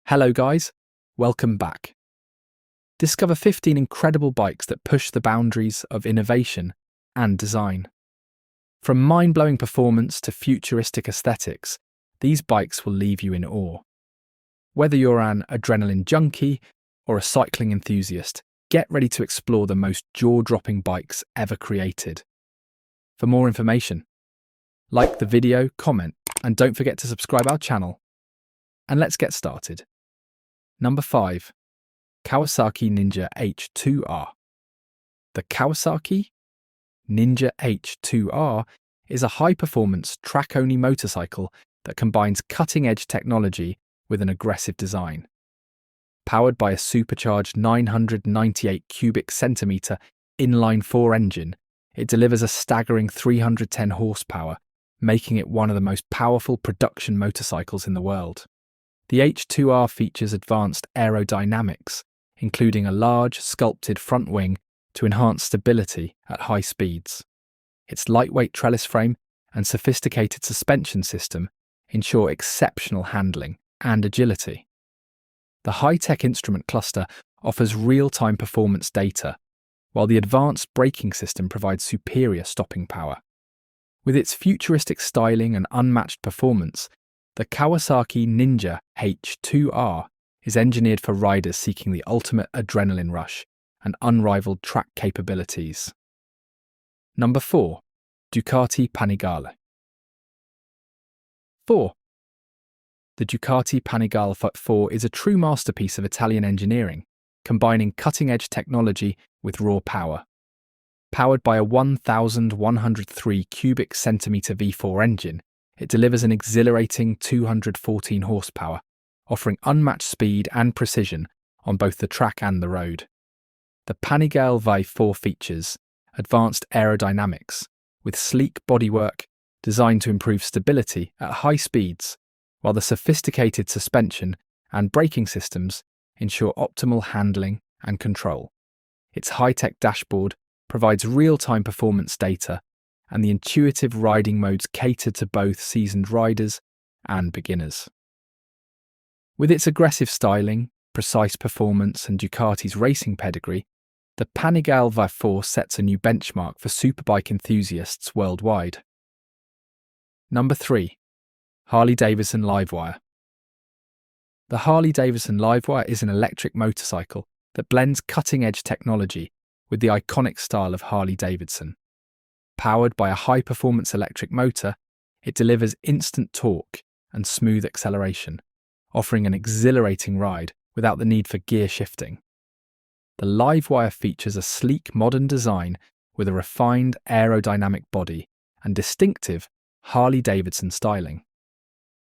Hello guys, welcome back. Discover 15 incredible bikes that push the boundaries of innovation and design. From mind-blowing performance to futuristic aesthetics, these bikes will leave you in awe. Whether you're an adrenaline junkie or a cycling enthusiast, get ready to explore the most jaw-dropping bikes ever created. For more information, like the video, comment, and don't forget to subscribe our channel. And let's get started. Number 5. Kawasaki Ninja H2R. The Kawasaki Ninja H2R is a high-performance, track-only motorcycle that combines cutting-edge technology with an aggressive design. Powered by a supercharged 998 cubic centimetre inline-4 engine, it delivers a staggering 310 horsepower, making it one of the most powerful production motorcycles in the world. The H2R features advanced aerodynamics, including a large, sculpted front wing to enhance stability at high speeds. Its lightweight trellis frame and sophisticated suspension system ensure exceptional handling and agility. The high-tech instrument cluster offers real-time performance data, while the advanced braking system provides superior stopping power. With its futuristic styling and unmatched performance, the Kawasaki Ninja H2R is engineered for riders seeking the ultimate adrenaline rush and unrivaled track capabilities. Number 4. Ducati Panigale. 4. The Ducati Panigale 4 is a true masterpiece of Italian engineering, combining cutting-edge technology with raw power. Powered by a 1,103 cubic centimetre V4 engine, it delivers an exhilarating 214 horsepower, offering unmatched speed and precision on both the track and the road. The Panigale V4 features advanced aerodynamics, with sleek bodywork designed to improve stability at high speeds, while the sophisticated suspension and braking systems ensure optimal handling and control. Its high-tech dashboard provides real-time performance data, and the intuitive riding modes cater to both seasoned riders and beginners. With its aggressive styling, precise performance, and Ducati's racing pedigree, the Panigale V4 sets a new benchmark for superbike enthusiasts worldwide. Number 3. Harley-Davidson Livewire. The Harley-Davidson Livewire is an electric motorcycle that blends cutting-edge technology with the iconic style of Harley-Davidson. Powered by a high-performance electric motor, it delivers instant torque and smooth acceleration, offering an exhilarating ride without the need for gear shifting. The Livewire features a sleek modern design with a refined aerodynamic body and distinctive Harley-Davidson styling.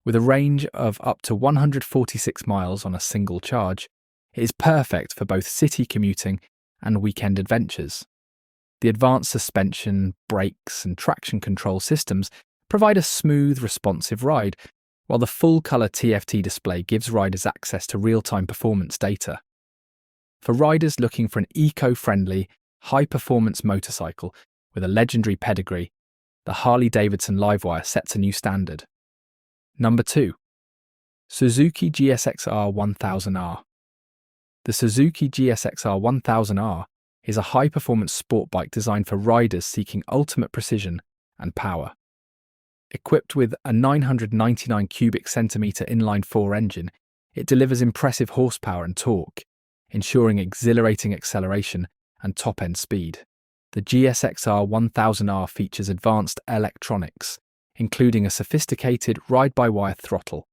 With a range of up to 146 miles on a single charge, it is perfect for both city commuting and weekend adventures. The advanced suspension, brakes, and traction control systems provide a smooth, responsive ride, while the full-colour TFT display gives riders access to real-time performance data. For riders looking for an eco-friendly, high-performance motorcycle with a legendary pedigree, the Harley-Davidson Livewire sets a new standard. Number 2. Suzuki GSX-R 1000R. The Suzuki GSX-R 1000R is a high-performance sport bike designed for riders seeking ultimate precision and power. Equipped with a 999 cubic centimetre inline-4 engine, it delivers impressive horsepower and torque, ensuring exhilarating acceleration and top-end speed. The GSX-R 1000R features advanced electronics, including a sophisticated ride-by-wire throttle,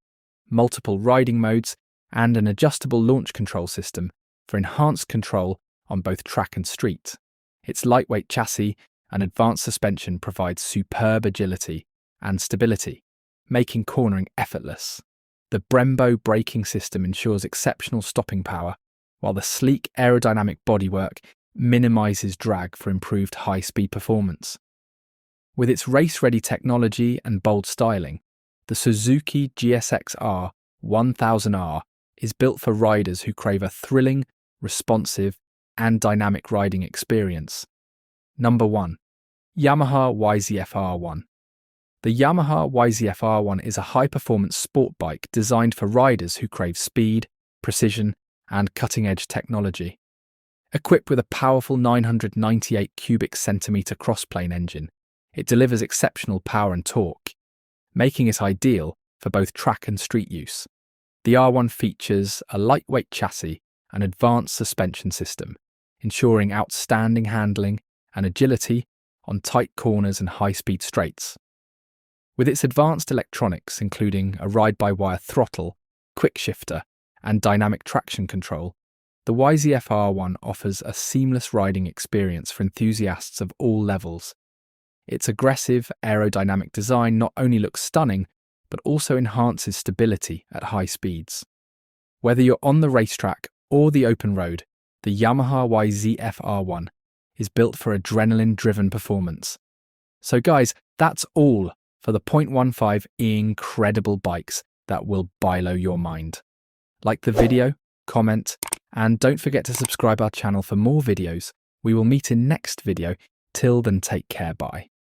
multiple riding modes, and an adjustable launch control system for enhanced control on both track and street. Its lightweight chassis and advanced suspension provide superb agility and stability, making cornering effortless. The Brembo braking system ensures exceptional stopping power, while the sleek aerodynamic bodywork minimizes drag for improved high-speed performance. With its race-ready technology and bold styling, the Suzuki GSX-R 1000R is built for riders who crave a thrilling, responsive, and dynamic riding experience. Number 1. Yamaha YZF-R1. The Yamaha YZF-R1 is a high-performance sport bike designed for riders who crave speed, precision, and cutting-edge technology. Equipped with a powerful 998 cubic centimetre crossplane engine, it delivers exceptional power and torque, making it ideal for both track and street use. The R1 features a lightweight chassis and advanced suspension system, ensuring outstanding handling and agility on tight corners and high-speed straights. With its advanced electronics, including a ride-by-wire throttle, quick shifter, and dynamic traction control, the YZF-R1 offers a seamless riding experience for enthusiasts of all levels. Its aggressive aerodynamic design not only looks stunning, but also enhances stability at high speeds. Whether you're on the racetrack or the open road, the Yamaha YZF-R1 is built for adrenaline-driven performance. So guys, that's all for the 0.15 incredible bikes that will Bilo your mind. Like the video, comment, and don't forget to subscribe our channel for more videos. We will meet in next video. Till then, take care, bye.